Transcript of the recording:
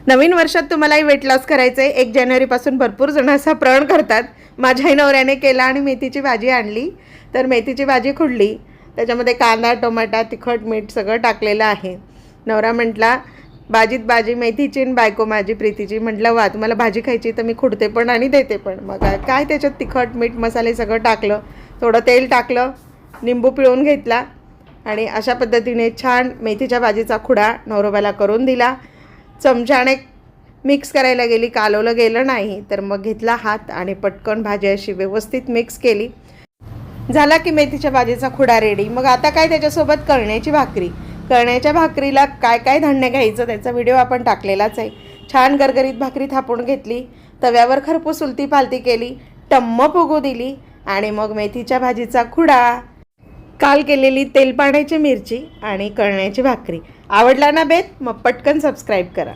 नवीन वर्षात तुम्हालाही weight loss करायचं आहे. 1 जानेवारीपासून भरपूर जण असा प्रण करतात. माझ्याही नवऱ्याने केला आणि मेथीची भाजी आणली. तर मेथीची भाजी खुडली, त्याच्यामध्ये कांदा, टोमॅटो, तिखट, मीठ सगळं टाकलेलं आहे. नवरा म्हटला, भाजीत भाजी मेथीची आणि बायको माझी प्रीतीची. म्हटलं वा, तुम्हाला भाजी खायची तर मी खुडते पण आणि देते पण. मग काय त्याच्यात तिखट, मीठ, मसाले सगळं टाकलं, थोडं तेल टाकलं, लिंबू पिळून घेतला आणि अशा पद्धतीने छान मेथीच्या भाजीचा खुडा नवरोबाला करून दिला. चमच्याने मिक्स करायला गेली, कालवलं गेलं नाही, तर मग घेतला हात आणि पटकन भाजी अशी व्यवस्थित मिक्स केली. झाला की मेथीच्या भाजीचा खुडा रेडी. मग आता काय, त्याच्यासोबत कळण्याची भाकरी. कळण्याच्या भाकरीला काय काय धान्य घ्यायचं त्याचा व्हिडिओ आपण टाकलेलाच आहे. छान गरगरीत भाकरी थापून घेतली, तव्यावर खरपूस उलती पालती केली, टम्म फुगू दिली आणि मग मेथीच्या भाजीचा खुडा, काल केलेली तेलपाण्याची मिरची आणि कळण्याची भाकरी. आवडला ना बेत? मग पटकन सबस्क्राईब करा.